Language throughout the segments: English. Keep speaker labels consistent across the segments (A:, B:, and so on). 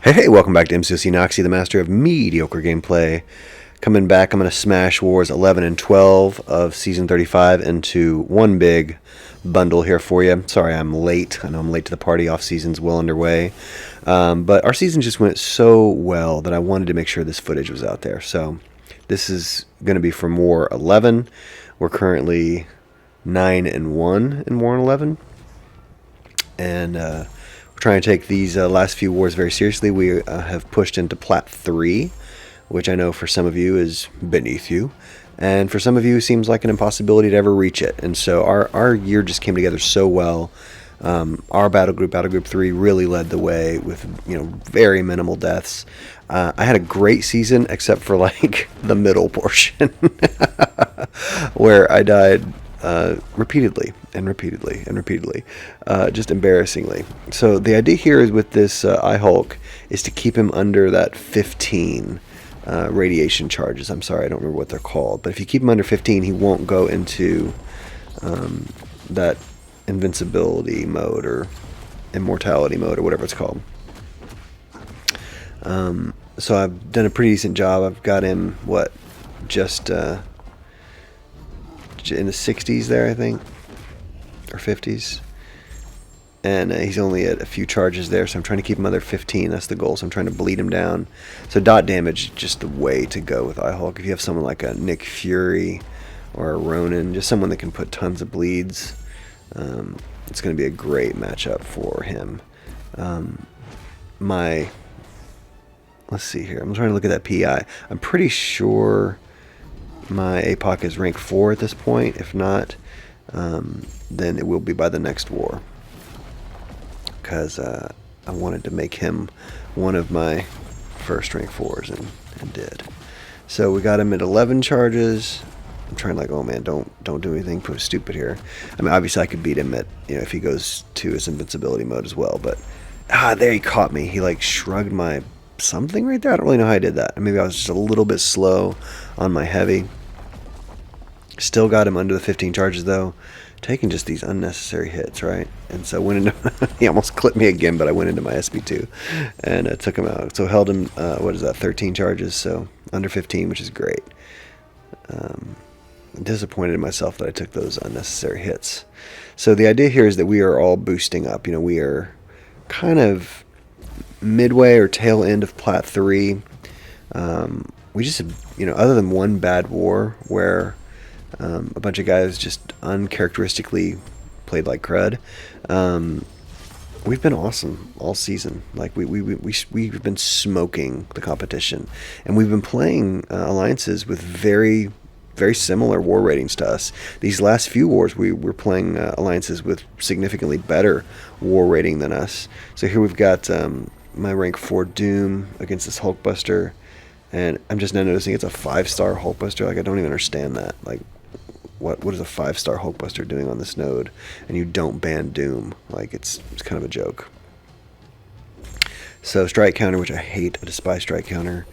A: Hey, welcome back to MCOC Noxie, the master of mediocre gameplay. Coming back, I'm going to smash Wars 11 and 12 of Season 35 into one big bundle here for you. Sorry I'm late. I know I'm late to the party. Off-season's well underway. But our season just went so well that I wanted to make sure this footage was out there. So this is going to be from War 11. We're currently 9 and 1 in War 11. And trying to take these last few wars very seriously. We have pushed into Plat 3, which I know for some of you is beneath you, and for some of you seems like an impossibility to ever reach it. And so our year just came together so well. Our battle group 3, really led the way with very minimal deaths. I had a great season except for like the middle portion where I died repeatedly, just embarrassingly. So the idea here is with this iHulk is to keep him under that 15 radiation charges. I'm sorry, I don't remember what they're called, but if you keep him under 15, he won't go into that invincibility mode or immortality mode or whatever it's called. So I've done a pretty decent job. I've got him just in the 60s there, I think, or 50s, and he's only at a few charges there, so I'm trying to keep him under 15. That's the goal. So I'm trying to bleed him down. So dot damage is just the way to go with iHulk. If you have someone like a Nick Fury or a Ronin, just someone that can put tons of bleeds, it's going to be a great matchup for him. Let's see here. I'm trying to look at that PI. I'm pretty sure my Apoc is rank 4 at this point. If not, then it will be by the next war, because I wanted to make him one of my first rank 4s, and did. So we got him at 11 charges. I'm trying like, oh man, don't do anything stupid here. I mean, obviously I could beat him at, if he goes to his invincibility mode as well, but there he caught me. He like shrugged my something right there. I don't really know how I did that. Maybe I was just a little bit slow on my heavy. Still got him under the 15 charges though, taking just these unnecessary hits, right? And so went into he almost clipped me again, but I went into my SP2 and took him out. So held him 13 charges, so under 15, which is great. I'm disappointed in myself that I took those unnecessary hits. So the idea here is that we are all boosting up. We are kind of midway or tail end of Plat 3. We just, other than one bad war where a bunch of guys just uncharacteristically played like crud, we've been awesome all season. Like we've been smoking the competition, and we've been playing alliances with very, very similar war ratings to us. These last few wars, we were playing alliances with significantly better war rating than us. So here we've got my rank 4 Doom against this Hulkbuster, and I'm just now noticing it's a 5-star Hulkbuster. Like, I don't even understand that. Like, what is a 5-star Hulkbuster doing on this node? And you don't ban Doom. Like, it's kind of a joke. So strike counter, which I hate. I despise strike counter.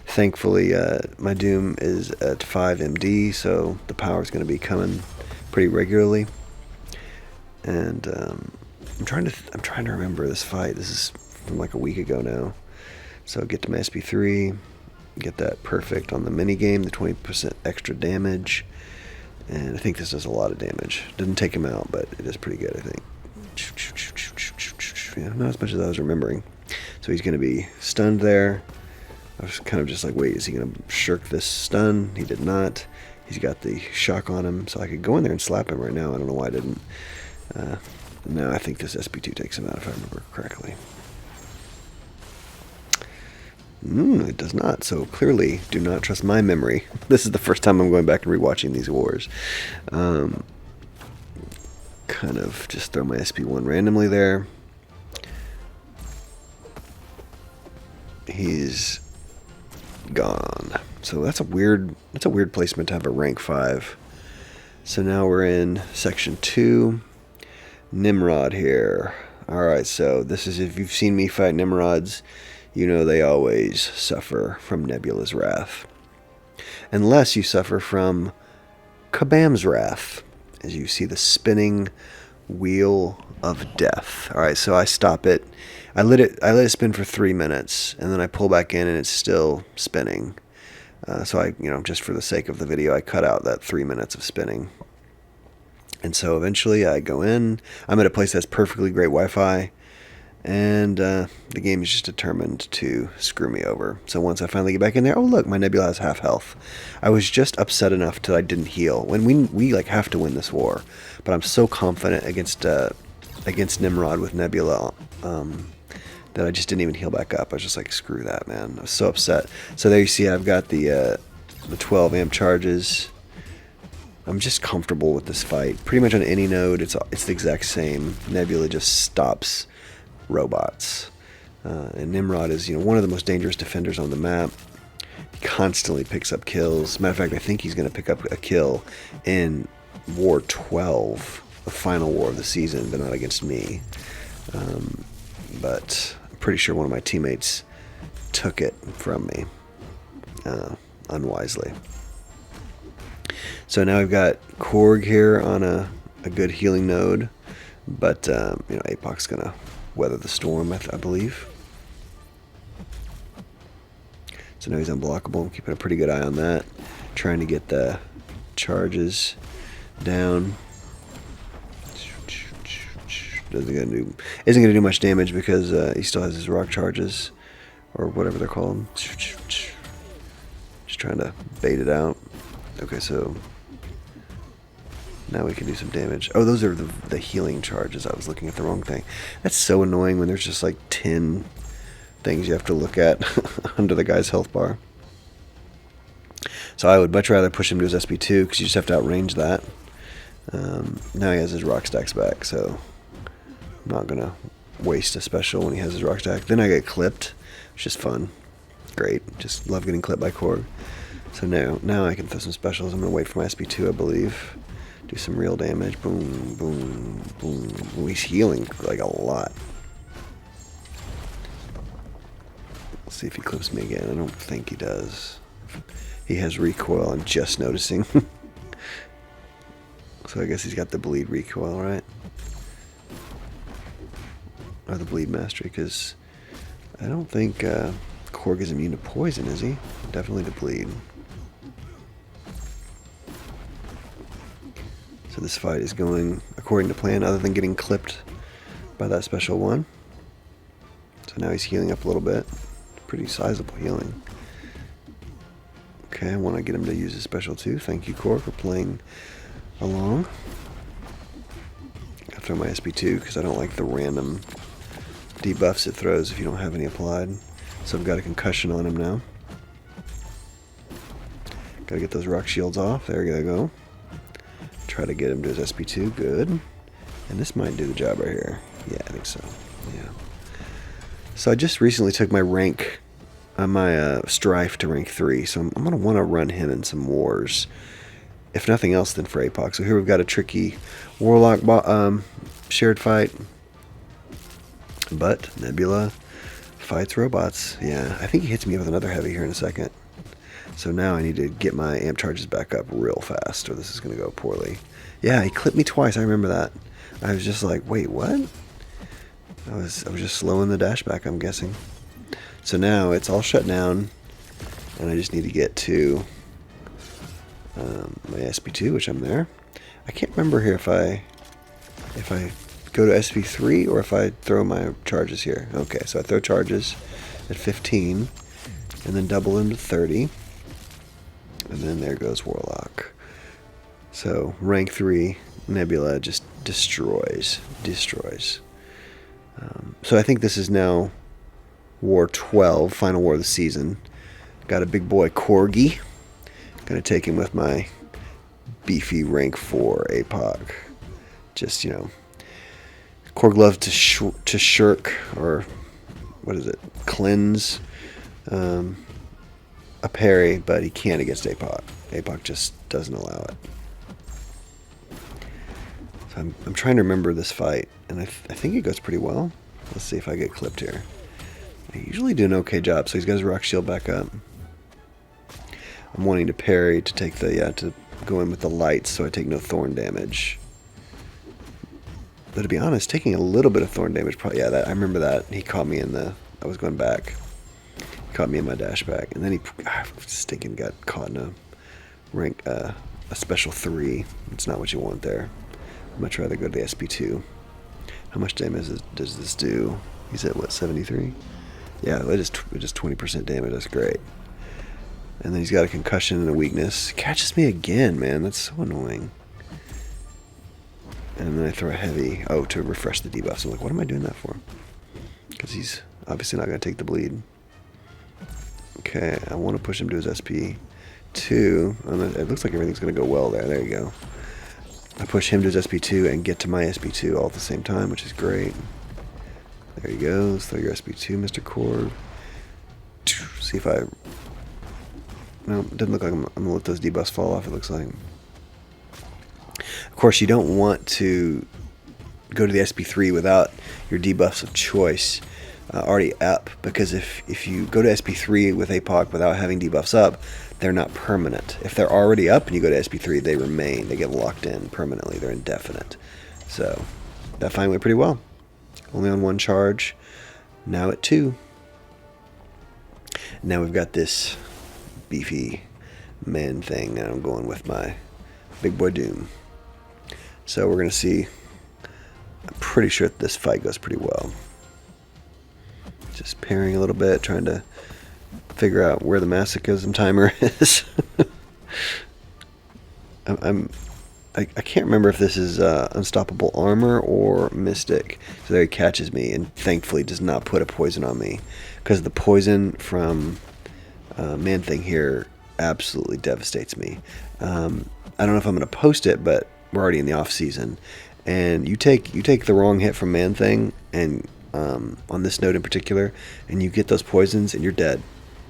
A: Thankfully, my Doom is at 5 MD, so the power is going to be coming pretty regularly. And I'm trying to remember this fight. This is from like a week ago now. So get to my SP3, get that perfect on the mini game, the 20% extra damage, and I think this does a lot of damage. Didn't take him out, but it is pretty good, I think. Yeah, not as much as I was remembering. So he's going to be stunned there. I was kind of just like, wait, is he going to shirk this stun? He did not. He's got the shock on him, so I could go in there and slap him right now. I don't know why I didn't. No, I think this SP2 takes him out, if I remember correctly. It does not, so clearly do not trust my memory. This is the first time I'm going back and rewatching these wars. Kind of just throw my SP1 randomly there. He's gone. So that's a weird placement to have a rank 5. So now we're in section 2. Nimrod here. Alright, so this is, if you've seen me fight Nimrods, they always suffer from Nebula's wrath. Unless you suffer from Kabam's wrath, as you see the spinning wheel of death. Alright, so I stop it I let it spin for 3 minutes, and then I pull back in, and it's still spinning. So I, just for the sake of the video, I cut out that 3 minutes of spinning. And so eventually I go in. I'm at a place that's perfectly great Wi-Fi, and the game is just determined to screw me over. So once I finally get back in there, oh look, my Nebula has half health. I was just upset enough till I didn't heal. When we like have to win this war, but I'm so confident against Nimrod with Nebula that I just didn't even heal back up. I was just like, screw that, man. I was so upset. So there you see, I've got the 12 amp charges. I'm just comfortable with this fight. Pretty much on any node, it's the exact same. Nebula just stops robots. And Nimrod is, one of the most dangerous defenders on the map. He constantly picks up kills. Matter of fact, I think he's going to pick up a kill in War 12, the final war of the season, but not against me. But I'm pretty sure one of my teammates took it from me unwisely. So now I've got Korg here on a good healing node, but Apoc's gonna weather the storm, I believe. So now he's unblockable. I'm keeping a pretty good eye on that, trying to get the charges down. Isn't gonna do much damage because he still has his rock charges, or whatever they're called. Just trying to bait it out. Okay, so now we can do some damage. Oh, those are the healing charges. I was looking at the wrong thing. That's so annoying when there's just like 10 things you have to look at under the guy's health bar. So I would much rather push him to his SP2 because you just have to outrange that. Now he has his rock stacks back, so I'm not going to waste a special when he has his rock stack. Then I get clipped, which is fun. Great. Just love getting clipped by Korg. So now I can throw some specials. I'm going to wait for my SP2, I believe. Do some real damage. Boom, boom, boom. Ooh, he's healing like a lot. Let's see if he clips me again. I don't think he does. He has recoil, I'm just noticing. So I guess he's got the bleed recoil, right? Or the bleed mastery, because I don't think Korg is immune to poison, is he? Definitely to bleed. So this fight is going according to plan, other than getting clipped by that special one. So now he's healing up a little bit. Pretty sizable healing. Okay, I want to get him to use his special too. Thank you, Korg, for playing along. I'll throw my SP2 because I don't like the random debuffs it throws if you don't have any applied. So I've got a concussion on him now. Gotta get those rock shields off. There you go. Try to get him to his SP2. Good. And this might do the job right here. Yeah, I think so. Yeah. So I just recently took my rank, my Strife to rank 3. So I'm going to want to run him in some wars. If nothing else, then for Apoc. So here we've got a tricky Warlock shared fight. But Nebula fights robots. Yeah, I think he hits me with another heavy here in a second. So now I need to get my amp charges back up real fast, or this is going to go poorly. Yeah, he clipped me twice. I remember that. I was just like, wait, what? I was just slowing the dash back, I'm guessing. So now it's all shut down, and I just need to get to my SP2, which I'm there. I can't remember here if I go to SP3 or if I throw my charges here. Okay, so I throw charges at 15, and then double them to 30. And then there goes Warlock. So rank 3 Nebula just destroys. So I think this is now War 12, final war of the season. Got a big boy Corgi. Gonna take him with my beefy rank 4 Apoc. Just, Korg loves to shirk, or what is it? Cleanse. A parry, but he can't against Apoc. Apoc just doesn't allow it. So I'm trying to remember this fight, and I think it goes pretty well. Let's see if I get clipped here. I usually do an okay job. So he's got his rock shield back up. I'm wanting to parry to take to go in with the lights, so I take no thorn damage. But to be honest, taking a little bit of thorn damage, probably, yeah, that I remember that. He caught me in the, I was going back. He caught me in my dash back. And then he stinking got caught in a rank, a special 3. It's not what you want there. I'd much rather go to the SP2. How much damage does this do? He's at, what, 73? Yeah, it is 20% damage. That's great. And then he's got a concussion and a weakness. Catches me again, man. That's so annoying. And then I throw a heavy. Oh, to refresh the debuffs. I'm like, what am I doing that for? Because he's obviously not going to take the bleed. Okay, I want to push him to his SP2. It looks like everything's going to go well there. There you go. I push him to his SP2 and get to my SP2 all at the same time, which is great. There he goes. Throw your SP2, Mr. Cord. See if I... No, it doesn't look like I'm going to let those debuffs fall off, it looks like. Of course, you don't want to go to the SP3 without your debuffs of choice already up, because if you go to SP3 with Apoc without having debuffs up, they're not permanent. If they're already up and you go to SP3, they remain. They get locked in permanently. They're indefinite. So that finally went pretty well. Only on 1 charge. Now at 2. Now we've got this beefy man thing, and I'm going with my big boy Doom. So we're going to see. I'm pretty sure that this fight goes pretty well. Just pairing a little bit, trying to figure out where the masochism timer is. I can't remember if this is Unstoppable Armor or Mystic. So there he catches me, and thankfully does not put a poison on me, because the poison from Man-Thing here absolutely devastates me. I don't know if I'm going to post it, but we're already in the off season, and you take the wrong hit from Man-Thing, and on this node in particular, and you get those poisons, and you're dead.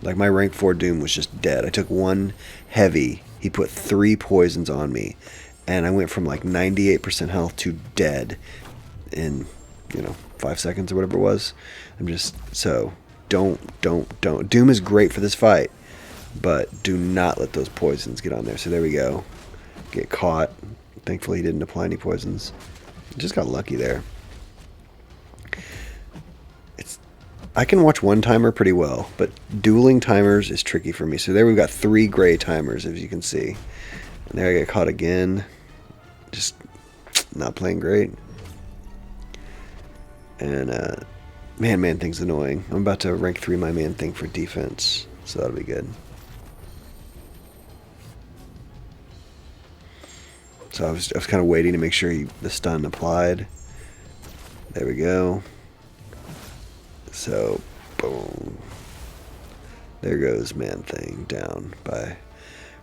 A: Like, my rank 4 Doom was just dead. I took 1 heavy. He put 3 poisons on me, and I went from like 98% health to dead in, 5 seconds or whatever it was. I'm just, so don't. Doom is great for this fight, but do not let those poisons get on there. So there we go. Get caught. Thankfully he didn't apply any poisons. Just got lucky there. I can watch one timer pretty well, but dueling timers is tricky for me. So there we've got 3 gray timers, as you can see. And there I get caught again. Just not playing great. And Man-Thing's annoying. I'm about to rank 3 my Man-Thing for defense, so that'll be good. So I was kind of waiting to make sure the stun applied. There we go. So, boom. There goes Man-Thing down by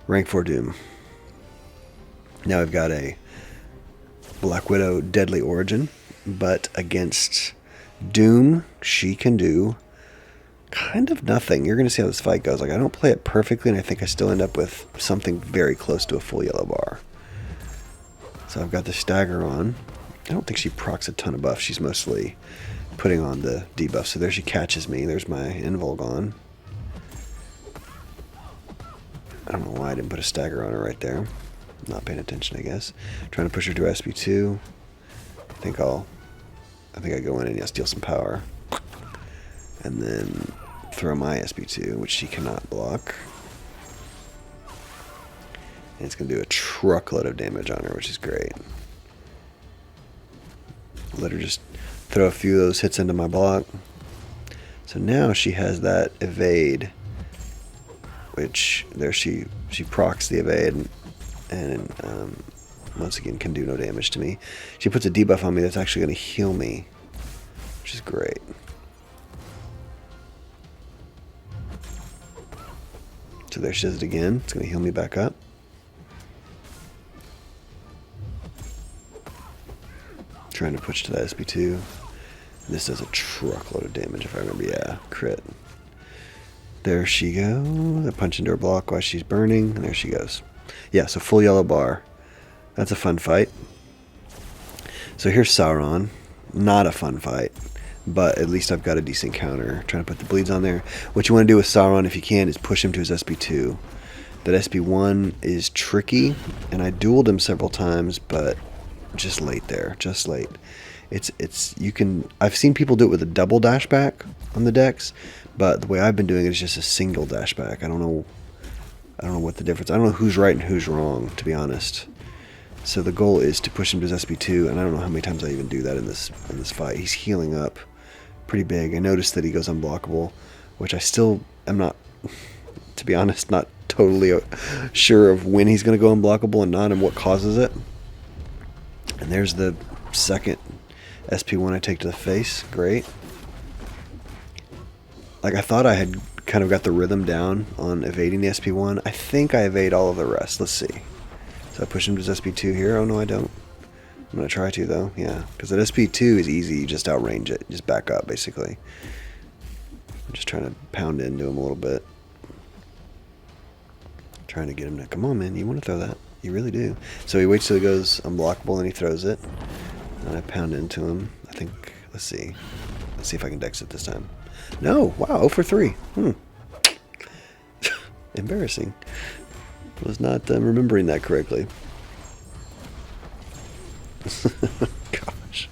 A: rank 4 Doom. Now I've got a Black Widow Deadly Origin, but against Doom, she can do kind of nothing. You're going to see how this fight goes. Like, I don't play it perfectly, and I think I still end up with something very close to a full yellow bar. So I've got the stagger on. I don't think she procs a ton of buffs. She's mostly putting on the debuff. So there she catches me. There's my Invulg on. I don't know why I didn't put a stagger on her right there. Not paying attention, I guess. Trying to push her to SP2. I think I go in and steal some power. And then throw my SP2, which she cannot block. And it's going to do a truckload of damage on her, which is great. Let her just throw a few of those hits into my block. So now she has that evade, which there she procs the evade, and once again can do no damage to me. She puts a debuff on me that's actually going to heal me, which is great. So there she does it again. It's going to heal me back up. Trying to push to that SP2. This does a truckload of damage if I remember. Yeah, crit. There she goes. I punch into her block while she's burning, and there she goes. Yeah, so full yellow bar. That's a fun fight. So here's Sauron. Not a fun fight, but at least I've got a decent counter. Trying to put the bleeds on there. What you want to do with Sauron, if you can, is push him to his SP2. That SP1 is tricky, and I dueled him several times, but just late there, just late. It's you can. I've seen people do it with a double dashback on the decks, but the way I've been doing it is just a single dashback. I don't know what the difference. I don't know who's right and who's wrong, to be honest. So the goal is to push him to his SP2, and I don't know how many times I even do that in this fight. He's healing up pretty big. I noticed that he goes unblockable, which I still am not, to be honest, not totally sure of when he's going to go unblockable and not, and what causes it. And there's the second SP1 I take to the face. Great. Like, I thought I had kind of got the rhythm down on evading the SP1. I think I evade all of the rest. Let's see. So I push him to his SP2 here. Oh, no, I don't. I'm going to try to, though. Yeah, because that SP2 is easy. You just outrange it. Just back up, basically. I'm just trying to pound into him a little bit. Trying to get him to, come on, man. You want to throw that. You really do. So he waits till he goes unblockable, and he throws it. And I pound into him. I think, let's see. Let's see if I can dex it this time. No. Wow, 0 for 3. Embarrassing. I was not remembering that correctly. Gosh.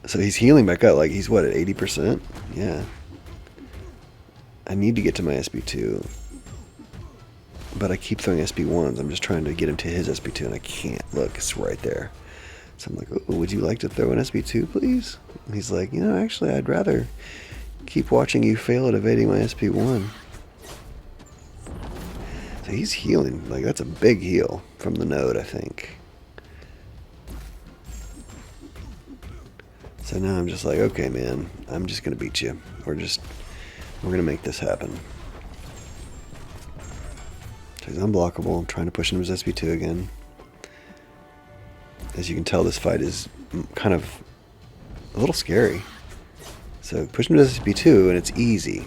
A: So he's healing back up. Like, he's what, at 80%? Yeah. I need to get to my SP2. But I keep throwing SP1s. I'm just trying to get him to his SP2, and I can't. Look, it's right there. So I'm like, oh, would you like to throw an SP2, please? And he's like, actually, I'd rather keep watching you fail at evading my SP1. So he's healing. Like, that's a big heal from the node, I think. So now I'm just like, okay, man, I'm just going to beat you. We're going to make this happen. So he's unblockable. I'm trying to push him to his SP2 again. As you can tell, this fight is kind of a little scary. So push him to his SP2, and it's easy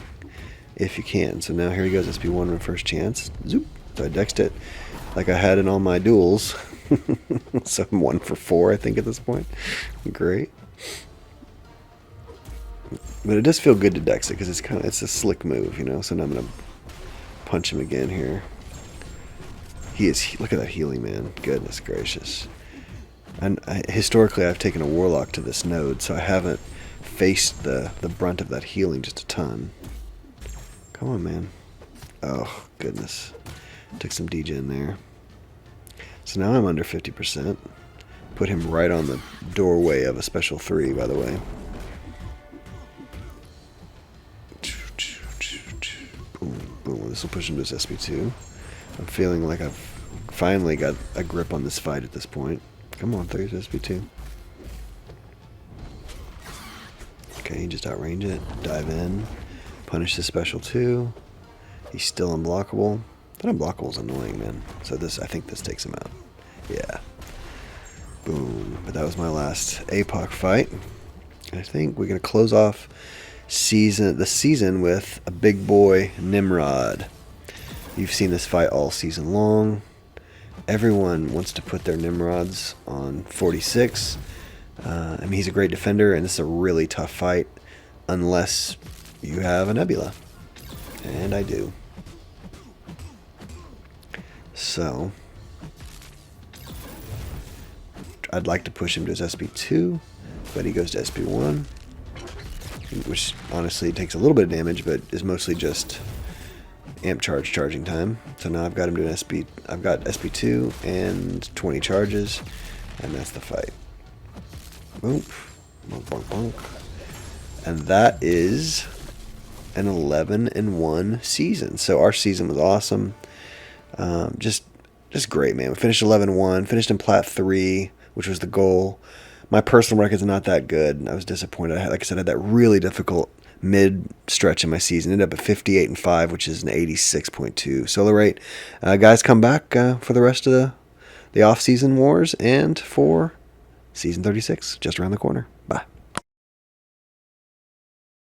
A: if you can. So now here he goes, SP1 on first chance. Zoop. So I dexed it like I had in all my duels. So I'm 1 for 4, I think, at this point. Great. But it does feel good to dex it because it's a slick move, So now I'm gonna punch him again here. Look at that healing, man. Goodness gracious. And historically, I've taken a warlock to this node, so I haven't faced the brunt of that healing just a ton. Come on, man. Oh, goodness. Took some degen there. So now I'm under 50%. Put him right on the doorway of a special 3, by the way. Boom, boom. This will push him to his SP2. I'm feeling like I've finally got a grip on this fight at this point. Come on, 3 SP2. Okay, just outrange it. Dive in. Punish the special 2. He's still unblockable. That unblockable is annoying, man. So I think this takes him out. Yeah. Boom. But that was my last Apoc fight. I think we're going to close off the season with a big boy Nimrod. You've seen this fight all season long. Everyone wants to put their Nimrods on 46. I mean, he's a great defender, and this is a really tough fight unless you have a Nebula. And I do. So I'd like to push him to his SP2, but he goes to SP1, which honestly takes a little bit of damage, but is mostly just amp charging time. So now I've got him to an I've got SP2 and 20 charges, and that's the fight. Boom. Bonk, bonk, bonk. And that is an 11-1 season. So our season was awesome. Just great, man. We finished 11-1, finished in Plat 3, which was the goal. My personal record's not that good. I was disappointed. Like I said, I had that really difficult mid stretch in my season. Ended up at 58-5, which is an 86.2 solo rate. Guys, come back for the rest of the off-season wars and for season 36, just around the corner. Bye.